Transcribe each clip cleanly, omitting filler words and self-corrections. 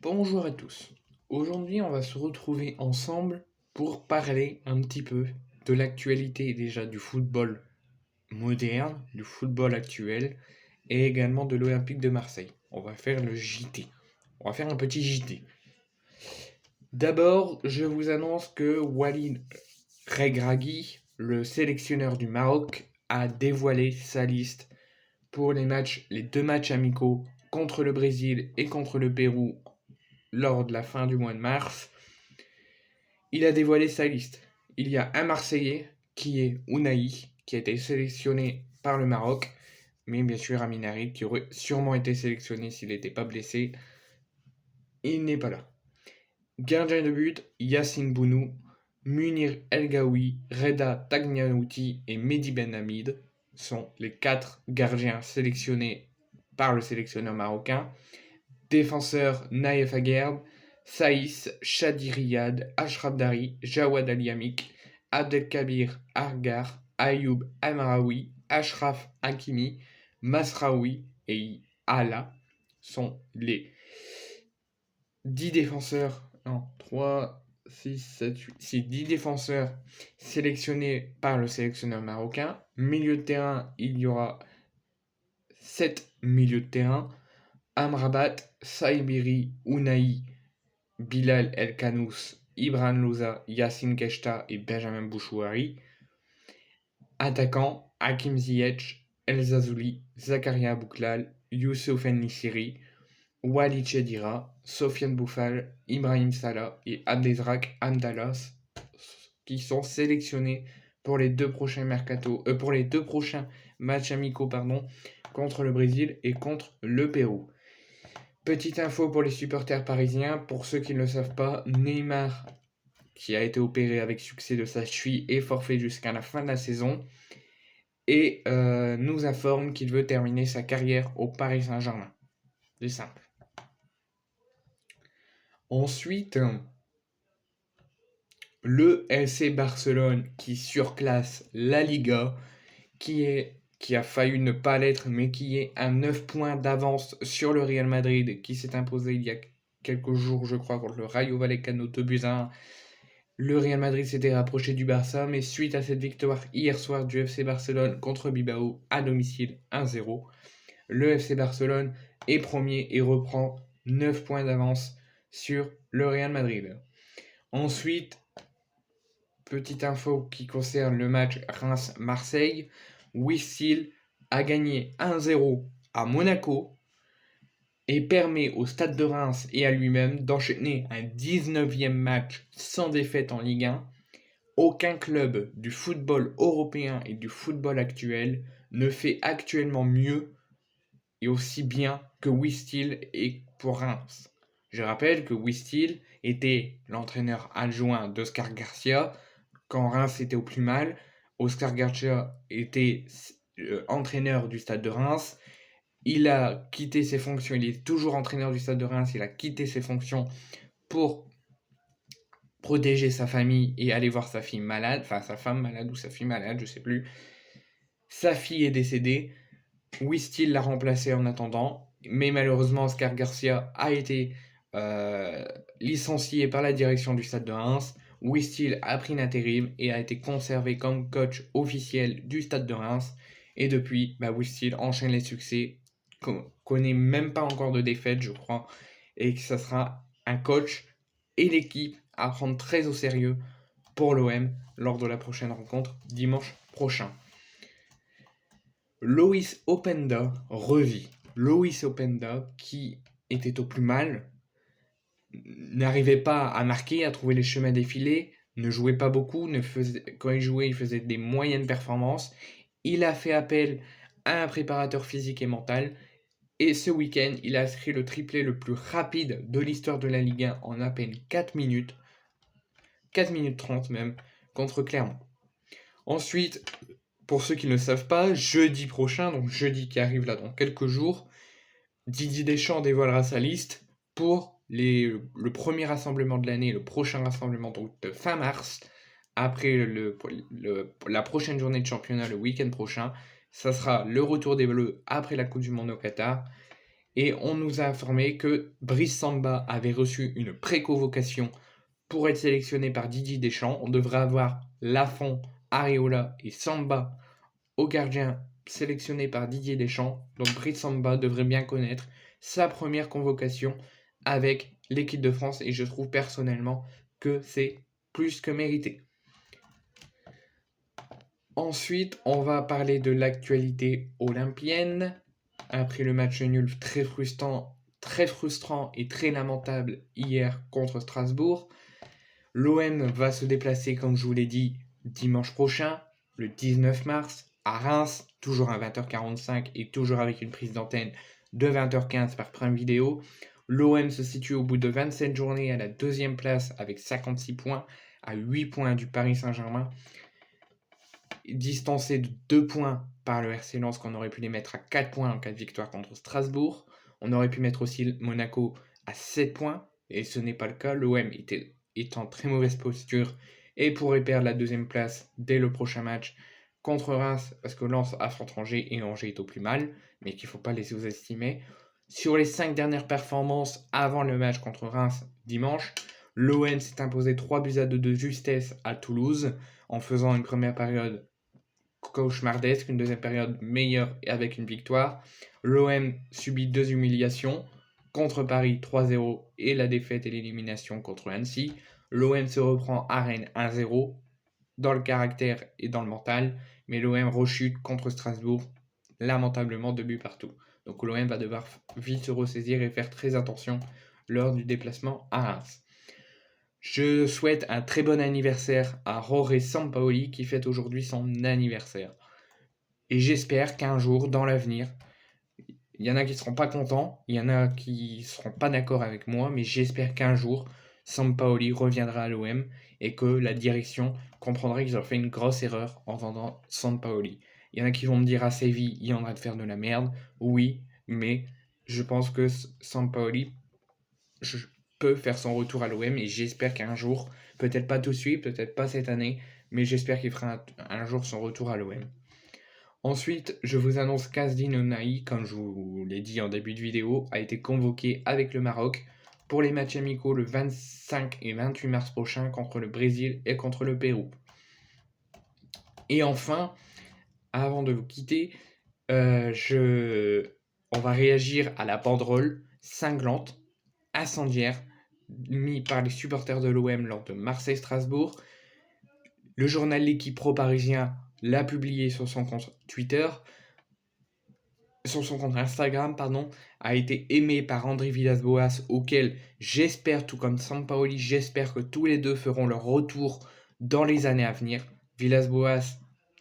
Bonjour à tous. Aujourd'hui, on va se retrouver ensemble pour parler un petit peu de l'actualité déjà du football moderne, du football actuel et également de l'Olympique de Marseille. On va faire le JT. On va faire un petit JT. D'abord, je vous annonce que Walid Regragui, le sélectionneur du Maroc, a dévoilé sa liste pour les deux matchs amicaux contre le Brésil et contre le Pérou lors de la fin du mois de mars. Il a dévoilé sa liste. Il y a un Marseillais qui est Ounahi, qui a été sélectionné par le Maroc, mais bien sûr Amin Harit, qui aurait sûrement été sélectionné s'il n'était pas blessé. Il n'est pas là. Gardien de but, Yassine Bounou, Munir El Gaoui, Reda Tagliaouti et Mehdi Ben Hamid sont les 4 gardiens sélectionnés par le sélectionneur marocain. Défenseurs Naïef Aguerd, Saïs, Shadi Riyad, Ashraf Dari, Jawad Aliamik, Abdelkabir Argar, Ayoub Amraoui, Ashraf Hakimi, Masraoui et Ala sont les 10 défenseurs, non, 3, 6, 7, 8, c'est 10 défenseurs sélectionnés par le sélectionneur marocain. Milieu de terrain, il y aura 7 milieux de terrain. Amrabat, Saïbiri, Ounahi, Bilal El Kanous, Ibran Louza, Yassine Keshta et Benjamin Bouchouari. Attaquant, Hakim Ziyech, El Zazouli, Zakaria Bouklal, Youssouf Nisiri, Walid Chedira, Sofiane Bouffal, Ibrahim Salah et Abdezrak Amdalas qui sont sélectionnés pour les deux prochains matchs amicaux contre le Brésil et contre le Pérou. Petite info pour les supporters parisiens, pour ceux qui ne le savent pas, Neymar, qui a été opéré avec succès de sa cheville, est forfait jusqu'à la fin de la saison et nous informe qu'il veut terminer sa carrière au Paris Saint-Germain. C'est simple. Ensuite, le FC Barcelone qui surclasse la Liga, qui a failli ne pas l'être, mais qui est à 9 points d'avance sur le Real Madrid, qui s'est imposé il y a quelques jours, je crois, contre le Rayo Vallecano 2-1. Le Real Madrid s'était rapproché du Barça, mais suite à cette victoire hier soir du FC Barcelone contre Bilbao à domicile 1-0, le FC Barcelone est premier et reprend 9 points d'avance sur le Real Madrid. Ensuite, petite info qui concerne le match Reims-Marseille, Wistil a gagné 1-0 à Monaco et permet au Stade de Reims et à lui-même d'enchaîner un 19e match sans défaite en Ligue 1. Aucun club du football européen et du football actuel ne fait actuellement mieux et aussi bien que Wistil et pour Reims. Je rappelle que Wistil était l'entraîneur adjoint d'Oscar Garcia quand Reims était au plus mal. Oscar Garcia était entraîneur du Stade de Reims. Il a quitté ses fonctions, il est toujours entraîneur du Stade de Reims, il a quitté ses fonctions pour protéger sa famille et aller voir sa fille malade, enfin sa femme malade ou sa fille malade, je sais plus. Sa fille est décédée, Wistil l'a remplacé en attendant, mais malheureusement Oscar Garcia a été licencié par la direction du Stade de Reims. Wistil a pris l'intérim et a été conservé comme coach officiel du Stade de Reims. Et depuis, Wistil enchaîne les succès, connaît même pas encore de défaite, je crois, et que ça sera un coach et l'équipe à prendre très au sérieux pour l'OM lors de la prochaine rencontre dimanche prochain. Loïs Openda revit. Loïs Openda, qui était au plus mal, n'arrivait pas à marquer, à trouver les chemins défilés, ne jouait pas beaucoup, quand il jouait, il faisait des moyennes performances. Il a fait appel à un préparateur physique et mental. Et ce week-end, il a inscrit le triplé le plus rapide de l'histoire de la Ligue 1 en à peine 4 minutes. 4 minutes 30 même, contre Clermont. Ensuite, pour ceux qui ne le savent pas, jeudi prochain, donc jeudi qui arrive là dans quelques jours, Didier Deschamps dévoilera sa liste pour le premier rassemblement de l'année, le prochain rassemblement donc de fin mars, après la prochaine journée de championnat le week-end prochain. Ça sera le retour des Bleus après la Coupe du Monde au Qatar. Et on nous a informé que Brice Samba avait reçu une pré-convocation pour être sélectionné par Didier Deschamps. On devrait avoir Lafont, Areola et Samba au gardien sélectionné par Didier Deschamps. Donc Brice Samba devrait bien connaître sa première convocation avec l'équipe de France et je trouve personnellement que c'est plus que mérité. Ensuite, on va parler de l'actualité olympienne. Après le match nul très frustrant et très lamentable hier contre Strasbourg, l'OM va se déplacer, comme je vous l'ai dit, dimanche prochain, le 19 mars, à Reims, toujours à 20h45 et toujours avec une prise d'antenne de 20h15 par Prime Video. L'OM se situe au bout de 27 journées à la deuxième place avec 56 points, à 8 points du Paris Saint-Germain, distancé de 2 points par le RC Lens, qu'on aurait pu les mettre à 4 points en cas de victoire contre Strasbourg. On aurait pu mettre aussi Monaco à 7 points, et ce n'est pas le cas. L'OM est en très mauvaise posture et pourrait perdre la deuxième place dès le prochain match contre Reims, parce que Lens affronte Angers et Angers est au plus mal, mais qu'il ne faut pas les sous-estimer. Sur les 5 dernières performances avant le match contre Reims dimanche, l'OM s'est imposé 3-2 de justesse à Toulouse en faisant une première période cauchemardesque, une deuxième période meilleure et avec une victoire. L'OM subit 2 humiliations contre Paris 3-0 et la défaite et l'élimination contre Annecy. L'OM se reprend à Rennes 1-0 dans le caractère et dans le mental, mais l'OM rechute contre Strasbourg lamentablement 2 buts partout. Donc l'OM va devoir vite se ressaisir et faire très attention lors du déplacement à Reims. Je souhaite un très bon anniversaire à Jorge Sampaoli qui fête aujourd'hui son anniversaire. Et j'espère qu'un jour, dans l'avenir, il y en a qui ne seront pas contents, il y en a qui ne seront pas d'accord avec moi, mais j'espère qu'un jour, Sampaoli reviendra à l'OM et que la direction comprendra qu'ils ont fait une grosse erreur en vendant Sampaoli. Il y en a qui vont me dire à Séville, il y en a de faire de la merde. Oui, mais je pense que Sampaoli peut faire son retour à l'OM et j'espère qu'un jour, peut-être pas tout de suite, peut-être pas cette année, mais j'espère qu'il fera un jour son retour à l'OM. Ensuite, je vous annonce qu'Azdine Ounahi, comme je vous l'ai dit en début de vidéo, a été convoqué avec le Maroc pour les matchs amicaux le 25 et 28 mars prochain contre le Brésil et contre le Pérou. Et enfin, avant de vous quitter, on va réagir à la banderole cinglante, incendiaire, mis par les supporters de l'OM lors de Marseille-Strasbourg. Le journal L'Équipe pro-parisien l'a publié sur son compte Twitter, sur son compte Instagram, a été aimé par André Villas-Boas, auquel j'espère, tout comme Sampaoli, j'espère que tous les deux feront leur retour dans les années à venir. Villas-Boas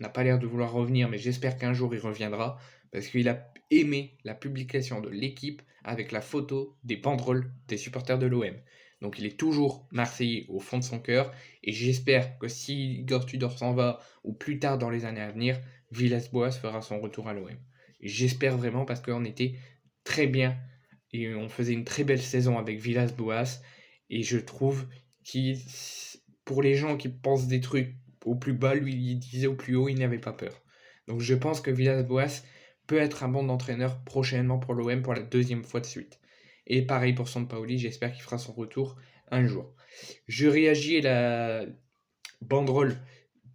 n'a pas l'air de vouloir revenir, mais j'espère qu'un jour il reviendra, parce qu'il a aimé la publication de L'Équipe avec la photo des banderoles des supporters de l'OM. Donc il est toujours Marseillais au fond de son cœur, et j'espère que si Igor Tudor s'en va, ou plus tard dans les années à venir, Villas-Boas fera son retour à l'OM. Et j'espère vraiment, parce qu'on était très bien, et on faisait une très belle saison avec Villas-Boas, et je trouve que pour les gens qui pensent des trucs au plus bas, lui il disait au plus haut, il n'avait pas peur. Donc je pense que Villas-Boas peut être un bon entraîneur prochainement pour l'OM pour la deuxième fois de suite. Et pareil pour Sampaoli, j'espère qu'il fera son retour un jour. Je réagis à la banderole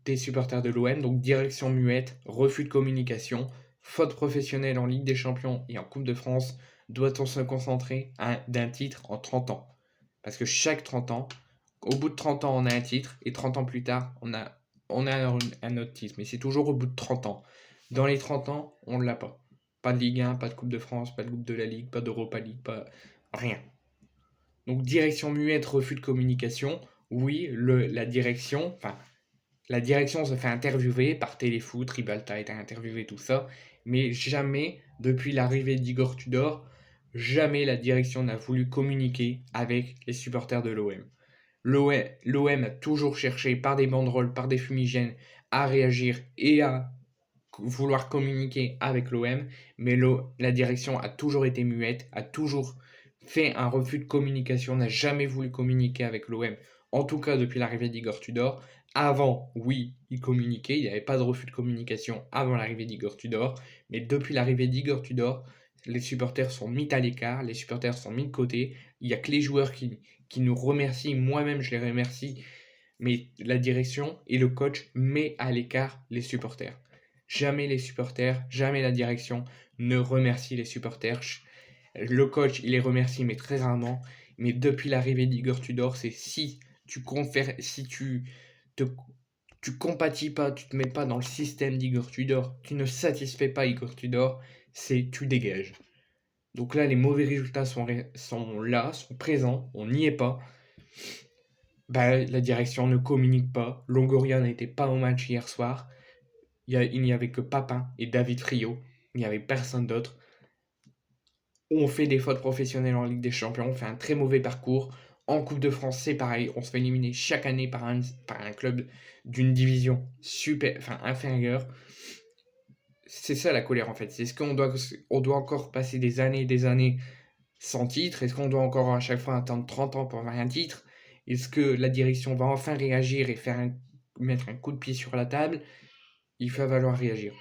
des supporters de l'OM, donc direction muette, refus de communication, faute professionnelle en Ligue des Champions et en Coupe de France. Doit-on se concentrer d'un titre en 30 ans? Parce que chaque 30 ans, au bout de 30 ans, on a un titre, et 30 ans plus tard, on a un autre titre. Mais c'est toujours au bout de 30 ans. Dans les 30 ans, on ne l'a pas. Pas de Ligue 1, pas de Coupe de France, pas de Coupe de la Ligue, pas d'Europa League, pas rien. Donc direction muette, refus de communication. Oui, la direction se fait interviewer par Téléfoot, Ribalta a été interviewé, tout ça, mais jamais, depuis l'arrivée d'Igor Tudor, jamais la direction n'a voulu communiquer avec les supporters de l'OM. L'OM a toujours cherché, par des banderoles, par des fumigènes, à réagir et à vouloir communiquer avec l'OM, mais la direction a toujours été muette, a toujours fait un refus de communication, n'a jamais voulu communiquer avec l'OM, en tout cas depuis l'arrivée d'Igor Tudor. Avant, oui, il communiquait, il n'y avait pas de refus de communication avant l'arrivée d'Igor Tudor, mais depuis l'arrivée d'Igor Tudor, les supporters sont mis à l'écart, les supporters sont mis de côté. Il n'y a que les joueurs qui nous remercient. Moi-même, je les remercie. Mais la direction et le coach met à l'écart les supporters. Jamais les supporters, jamais la direction ne remercie les supporters. Le coach, il les remercie, mais très rarement. Mais depuis l'arrivée d'Igor Tudor, c'est si te, tu compatis pas, tu te mets pas dans le système d'Igor Tudor, tu ne satisfais pas Igor Tudor, c'est tu dégages. Donc là, les mauvais résultats sont là, sont présents, on n'y est pas. Bah, la direction ne communique pas. Longoria n'était pas au match hier soir. Il n'y avait que Papin et David Friot. Il n'y avait personne d'autre. On fait des fautes professionnelles en Ligue des Champions. On fait un très mauvais parcours. En Coupe de France, c'est pareil. On se fait éliminer chaque année par un club d'une division inférieure. C'est ça la colère en fait. C'est ce qu'on doit encore passer des années et des années sans titre? Est-ce qu'on doit encore à chaque fois attendre 30 ans pour avoir un titre? Est-ce que la direction va enfin réagir et mettre un coup de pied sur la table? Il va falloir réagir.